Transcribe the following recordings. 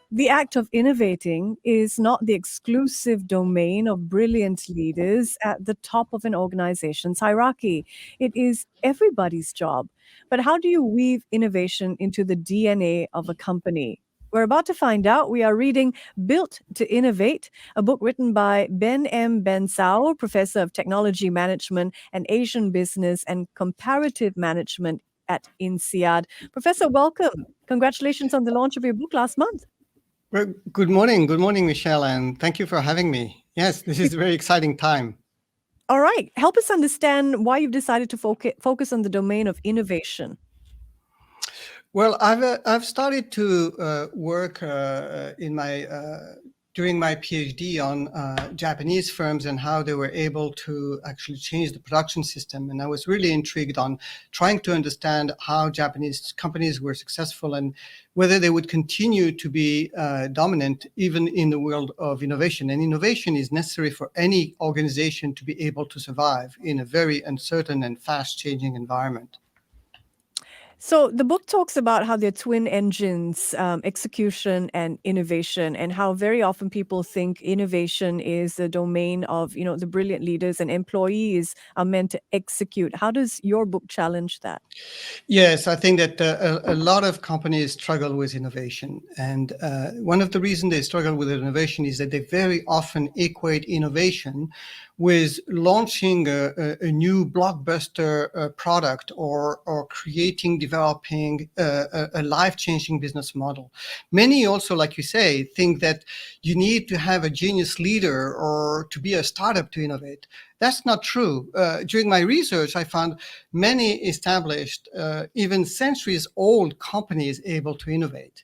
The act of innovating is not the exclusive domain of brilliant leaders at the top of an organization's hierarchy. It is everybody's job. But how do you weave innovation into the DNA of a company? We're about to find out. We are reading Built to Innovate, a book written by Bensaou, professor of technology management and Asian business and comparative management at INSEAD. Professor, welcome. Congratulations on the launch of your book last month. Well, good morning. Good morning, Michelle, and thank you for having me. Yes, this is a very exciting time. All right. Help us understand why you've decided to focus on the domain of innovation. Well, I've started to work in my during my PhD on Japanese firms and how they were able to actually change the production system. And I was really intrigued on trying to understand how Japanese companies were successful and whether they would continue to be dominant even in the world of innovation. And innovation is necessary for any organization to be able to survive in a very uncertain and fast-changing environment. So the book talks about how they're twin engines, execution and innovation, and how very often people think innovation is the domain of, the brilliant leaders and employees are meant to execute. How does your book challenge that? Yes, I think that a lot of companies struggle with innovation. And one of the reasons they struggle with innovation is that they very often equate innovation with launching a new blockbuster product or creating, developing a life-changing business model. Many also, like you say, think that you need to have a genius leader or to be a startup to innovate. That's not true. During my research, I found many established, even centuries-old companies able to innovate.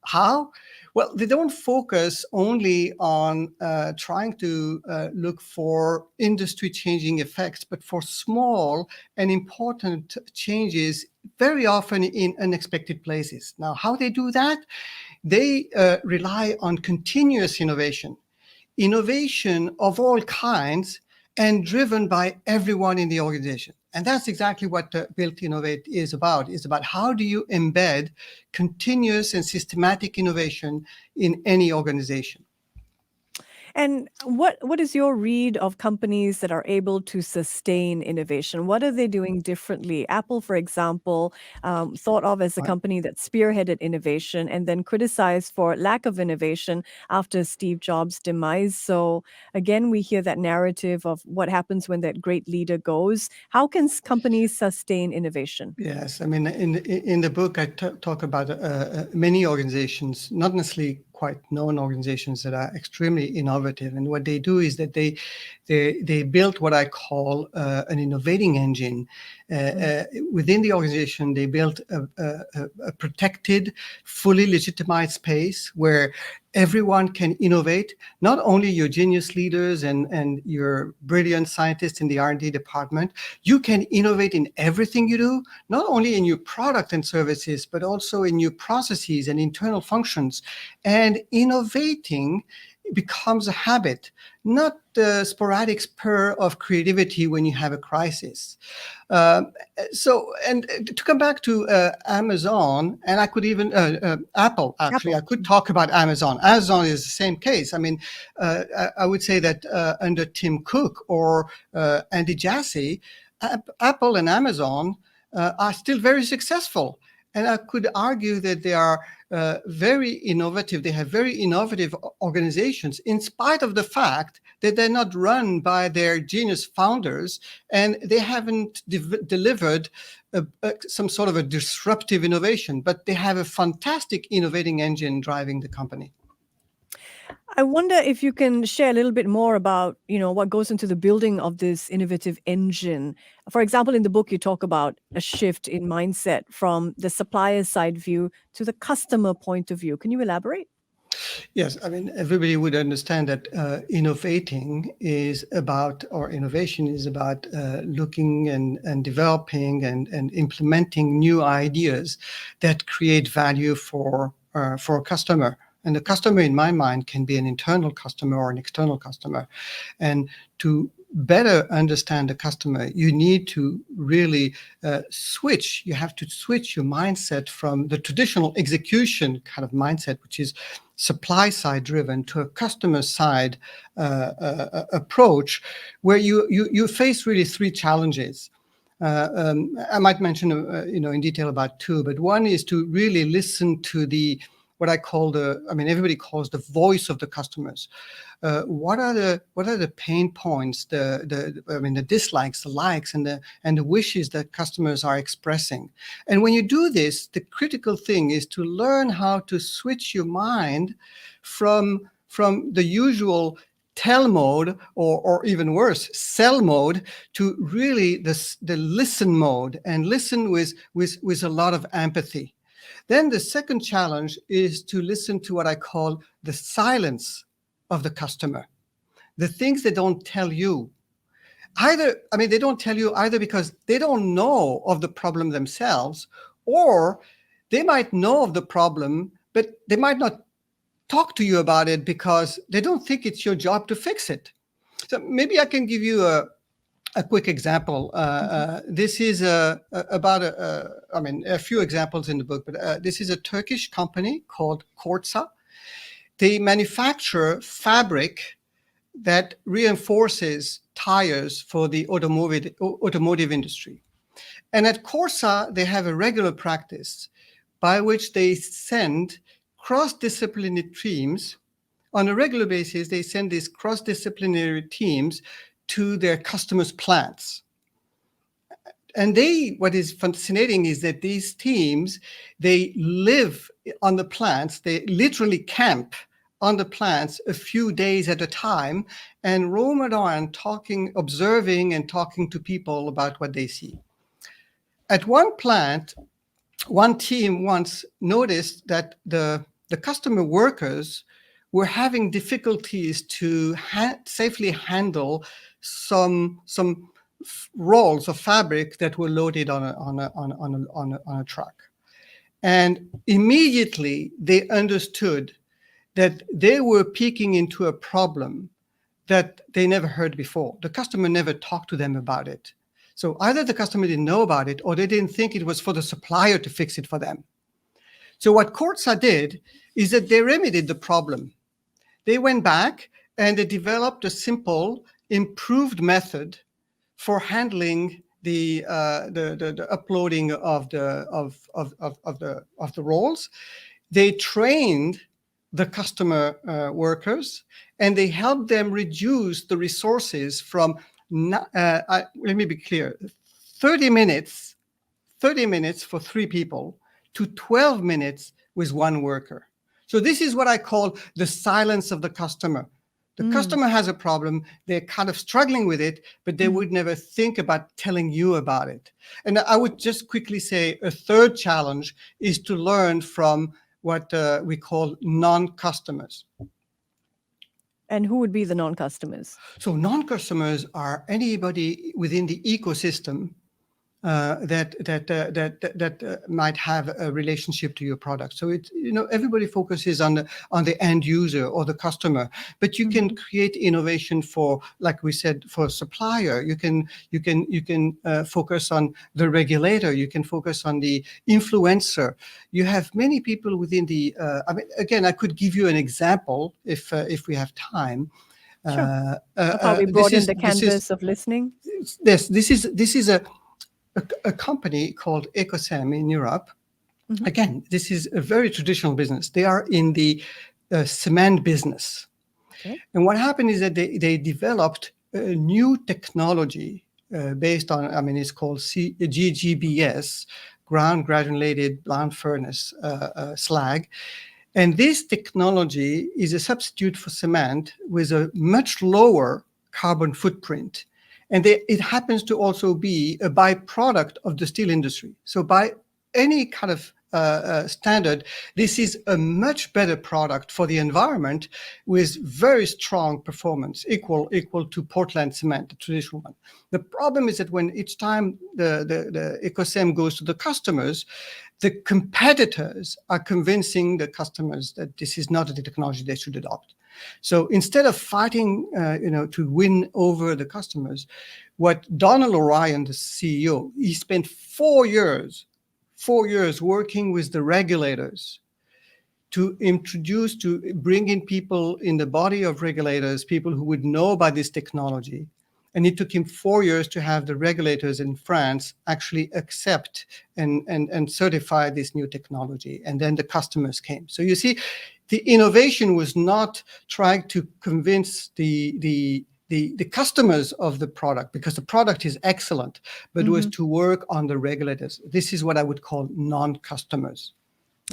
How? Well, they don't focus only on trying to look for industry-changing effects, but for small and important changes, very often in unexpected places. Now, how they do that? They rely on continuous innovation of all kinds, and driven by everyone in the organization. And that's exactly what Built Innovate is about. It's about how do you embed continuous and systematic innovation in any organization. And what is your read of companies that are able to sustain innovation? What are they doing differently? Apple, for example, thought of as a Right. company that spearheaded innovation and then criticized for lack of innovation after Steve Jobs' demise. So again, we hear that narrative of what happens when that great leader goes. How can companies sustain innovation? Yes, I mean, in the book, I talk about many organizations, not necessarily quite known organizations that are extremely innovative. And what they do is that they built what I call an innovating engine. Within the organization, they built a protected, fully legitimized space where everyone can innovate, not only your genius leaders and your brilliant scientists in the R&D department. You can innovate in everything you do, not only in your product and services, but also in your processes and internal functions. And innovating becomes a habit, not the sporadic spur of creativity when you have a crisis. And to come back to Amazon, and I could even, Apple, actually, Apple. I could talk about Amazon. Amazon is the same case. I mean, I would say that under Tim Cook or Andy Jassy, Apple and Amazon are still very successful. And I could argue that they are very innovative. They have very innovative organizations, in spite of the fact that they're not run by their genius founders, and they haven't delivered some sort of a disruptive innovation, but they have a fantastic innovating engine driving the company. I wonder if you can share a little bit more about, what goes into the building of this innovative engine. For example, in the book, you talk about a shift in mindset from the supplier side view to the customer point of view. Can you elaborate? Yes, I mean, everybody would understand that innovating is about, or innovation is about looking and developing and implementing new ideas that create value for a customer. And the customer, in my mind, can be an internal customer or an external customer. And to better understand the customer, you need to really switch. You have to switch your mindset from the traditional execution kind of mindset, which is supply side driven to a customer side approach, where you face really three challenges. I might mention, in detail about two, but one is to really listen to what I call everybody calls the voice of the customers. What are the pain points, the dislikes, the likes, and the wishes that customers are expressing? And when you do this, the critical thing is to learn how to switch your mind from the usual tell mode, or even worse, sell mode, to really the listen mode, and listen with a lot of empathy. Then the second challenge is to listen to what I call the silence of the customer, the things they don't tell you. They don't tell you either because they don't know of the problem themselves, or they might know of the problem, but they might not talk to you about it because they don't think it's your job to fix it. So maybe I can give you a quick example. This is about a few examples in the book, but this is a Turkish company called Korsa. They manufacture fabric that reinforces tires for the automotive industry. And at Korsa, they have a regular practice by which they send cross-disciplinary teams. On a regular basis, they send these cross-disciplinary teams to their customers' plants. And what is fascinating is that these teams, they live on the plants, they literally camp on the plants a few days at a time and roam around observing and talking to people about what they see. At one plant, one team once noticed that the customer workers were having difficulties to safely handle some rolls of fabric that were loaded on a truck. And immediately they understood that they were peeking into a problem that they never heard before. The customer never talked to them about it. So either the customer didn't know about it, or they didn't think it was for the supplier to fix it for them. So what Korsa did is that they remedied the problem. They went back and they developed a simple, improved method for handling the uploading of the rolls. They trained the customer workers, and they helped them reduce the resources from, let me be clear, 30 minutes for 3 people to 12 minutes with 1 worker. So this is what I call the silence of the customer. The customer has a problem, they're kind of struggling with it, but they would never think about telling you about it. And I would just quickly say a third challenge is to learn from what we call non-customers. And who would be the non-customers? So non-customers are anybody within the ecosystem that might have a relationship to your product. So it's, everybody focuses on the end user or the customer, but you can create innovation for, like we said, for a supplier. You can focus on the regulator. You can focus on the influencer. You have many people within the. Again, I could give you an example if we have time. Sure. Of how we broaden the canvas of listening. Yes, this is a company called Ecosem in Europe. Again, this is a very traditional business. They are in the cement business. Okay. And what happened is that they developed a new technology based on, it's called GGBS, ground granulated blunt furnace slag. And this technology is a substitute for cement with a much lower carbon footprint. And it happens to also be a byproduct of the steel industry. So by any kind of standard, this is a much better product for the environment with very strong performance, equal to Portland cement, the traditional one. The problem is that when each time the Ecosem goes to the customers, the competitors are convincing the customers that this is not the technology they should adopt. So instead of fighting, to win over the customers, what Donald O'Ryan, the CEO, he spent 4 years working with the regulators to introduce, to bring in people in the body of regulators, people who would know about this technology. And it took him 4 years to have the regulators in France actually accept and certify this new technology. And then the customers came. So you see, the innovation was not trying to convince the customers of the product, because the product is excellent, but was to work on the regulators. This is what I would call non-customers.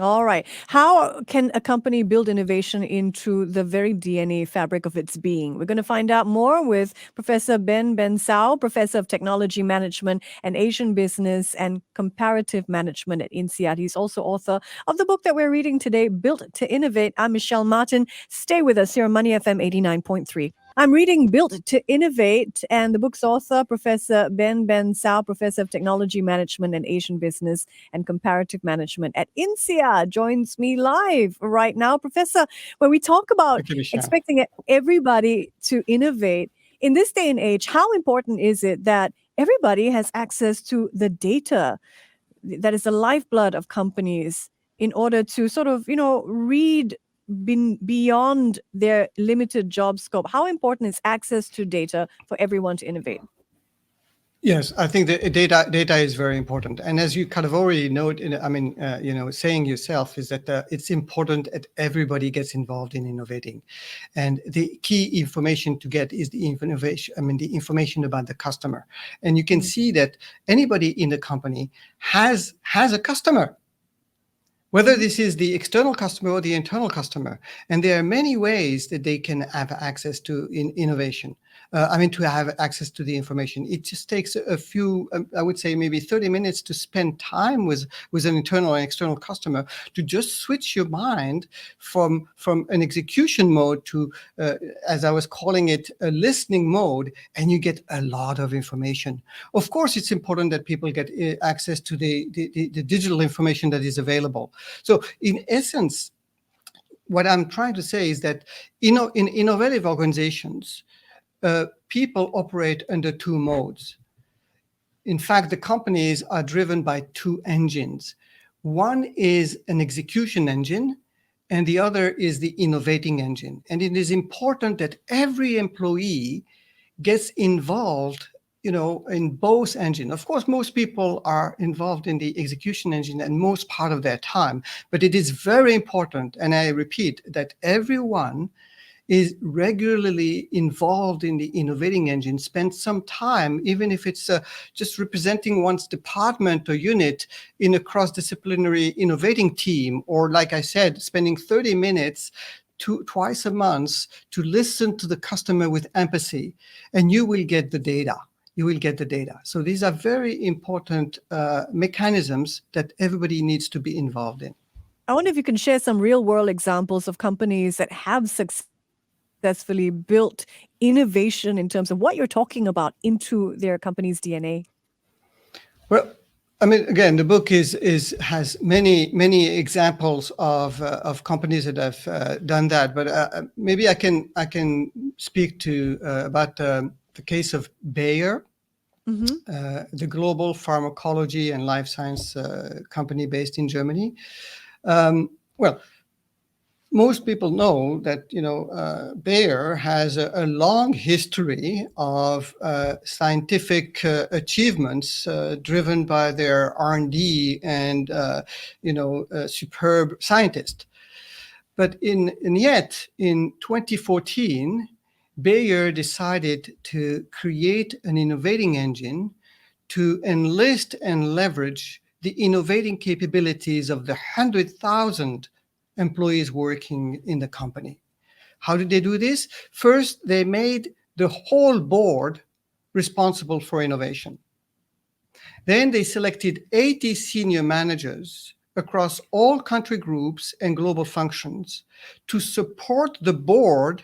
All right. How can a company build innovation into the very DNA fabric of its being? We're going to find out more with Professor Bensaou, Professor of Technology Management and Asian Business and Comparative Management at INSEAD. He's also author of the book that we're reading today, Built to Innovate. I'm Michelle Martin. Stay with us here on Money FM 89.3. I'm reading Built to Innovate, and the book's author, Professor Bensaou, Professor of Technology Management and Asian Business and Comparative Management at INSEAD, joins me live right now. Professor, when we talk about Thank you, Michelle. expecting everybody to innovate, in this day and age, how important is it that everybody has access to the data that is the lifeblood of companies in order to sort of, read beyond their limited job scope? How important is access to data for everyone to innovate? Yes, I think the data is very important, and as you kind of already note, saying yourself is that it's important that everybody gets involved in innovating, and the key information to get is the information about the customer, and you can see that anybody in the company has a customer, whether this is the external customer or the internal customer. And there are many ways that they can have access to innovation. To have access to the information. It just takes a few, I would say maybe 30 minutes to spend time with an internal and external customer to just switch your mind from an execution mode to, as I was calling it, a listening mode, and you get a lot of information. Of course, it's important that people get access to the digital information that is available. So in essence, what I'm trying to say is that, in innovative organizations, people operate under two modes. In fact, the companies are driven by two engines. One is an execution engine, and the other is the innovating engine. And it is important that every employee gets involved, in both engines. Of course, most people are involved in the execution engine and most part of their time, but it is very important, and I repeat, that everyone is regularly involved in the innovating engine, spend some time, even if it's just representing one's department or unit in a cross-disciplinary innovating team, or like I said, spending 30 minutes twice a month to listen to the customer with empathy, and you will get the data. You will get the data. So these are very important mechanisms that everybody needs to be involved in. I wonder if you can share some real-world examples of companies that have successfully built innovation in terms of what you're talking about into their company's DNA. Well, again, the book has many examples of companies that have done that. But maybe I can speak to about the case of Bayer, the global pharmacology and life science company based in Germany. Well, most people know that Bayer has a long history of scientific achievements driven by their R&D and superb scientists. But yet in 2014, Bayer decided to create an innovating engine to enlist and leverage the innovating capabilities of the 100,000 employees working in the company. How did they do this? First, they made the whole board responsible for innovation. Then they selected 80 senior managers across all country groups and global functions to support the board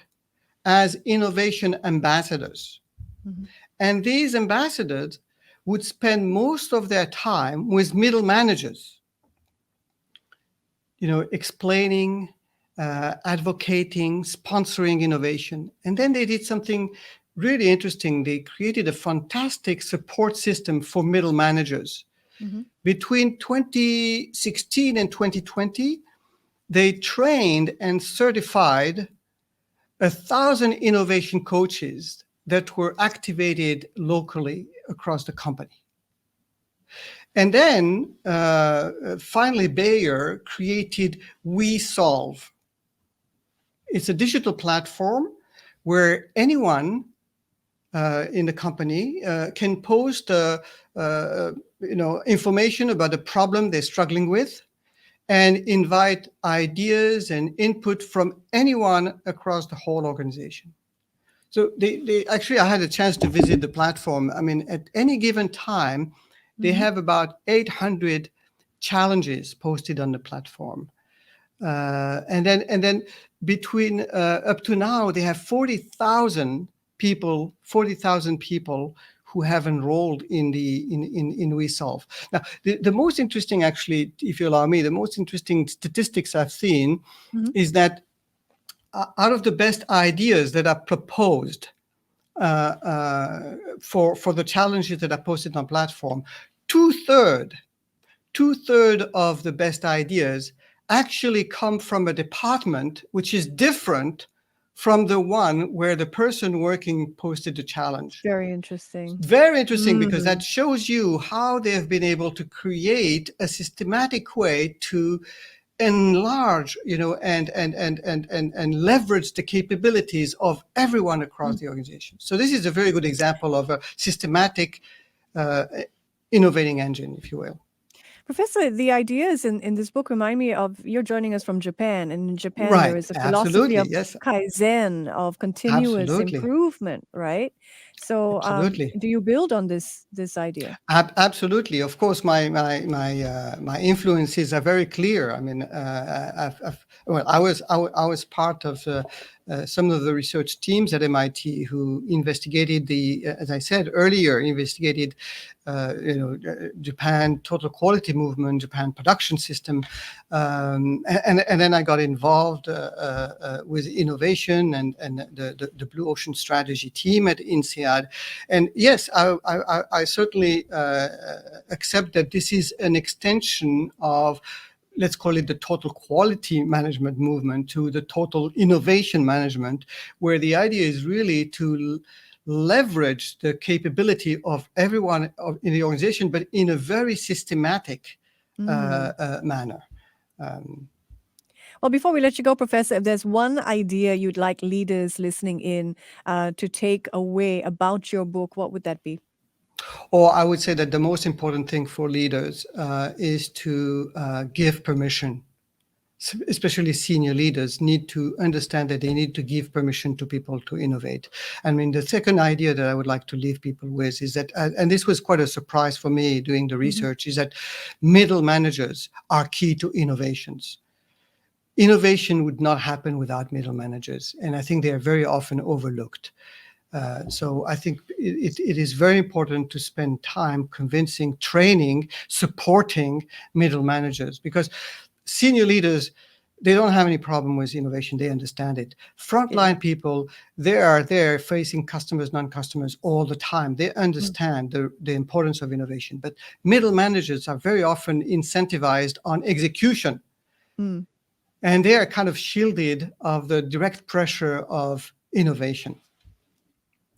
as innovation ambassadors. And these ambassadors would spend most of their time with middle managers, explaining, advocating, sponsoring innovation. And then they did something really interesting. They created a fantastic support system for middle managers. Between 2016 and 2020, they trained and certified 1,000 innovation coaches that were activated locally across the company. And then finally, Bayer created WeSolve. It's a digital platform where anyone in the company can post information about the problem they're struggling with, and invite ideas and input from anyone across the whole organization. So they actually, I had a chance to visit the platform. I mean, at any given time, they have about 800 challenges posted on the platform. And then between up to now, they have 40,000 people who have enrolled in WeSolve. Now, the most interesting, actually, if you allow me, the most interesting statistics I've seen is that out of the best ideas that are proposed for the challenges that are posted on platform, two-thirds of the best ideas actually come from a department which is different from the one where the person working posted the challenge. Very interesting. Very interesting, because that shows you how they have been able to create a systematic way to enlarge, and leverage the capabilities of everyone across the organization. So this is a very good example of a systematic innovating engine, if you will. Professor, the ideas in this book remind me of, you're joining us from Japan, and in Japan Right. there is a philosophy Absolutely. of Yes. kaizen, of continuous Absolutely. improvement, right? So Absolutely. do you build on this idea? Absolutely. Of course, my influences are very clear. I mean, I was part of some of the research teams at MIT who investigated as I said earlier, Japan total quality movement, Japan production system, and then I got involved with innovation and the Blue Ocean Strategy team at INSEAD. And yes, I certainly accept that this is an extension of, let's call it, the total quality management movement to the total innovation management, where the idea is really to leverage the capability of everyone in the organization, but in a very systematic manner. Well, before we let you go, Professor, if there's one idea you'd like leaders listening in to take away about your book, what would that be? Or I would say that the most important thing for leaders is to give permission. Especially senior leaders need to understand that they need to give permission to people to innovate. I mean, the second idea that I would like to leave people with is that, and this was quite a surprise for me doing the research, is that middle managers are key to innovations. Innovation would not happen without middle managers, and I think they are very often overlooked. So I think it is very important to spend time convincing, training, supporting middle managers, because senior leaders, they don't have any problem with innovation. They understand it. Frontline people, they are there facing customers, non-customers all the time. They understand the importance of innovation. But middle managers are very often incentivized on execution. And they are kind of shielded of the direct pressure of innovation.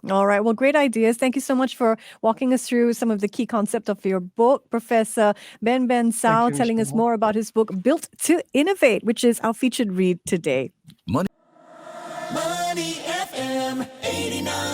All right. Well, great ideas. Thank you so much for walking us through some of the key concepts of your book. Professor Bensaou telling us more about his book, Built to Innovate, which is our featured read today. Money FM 89.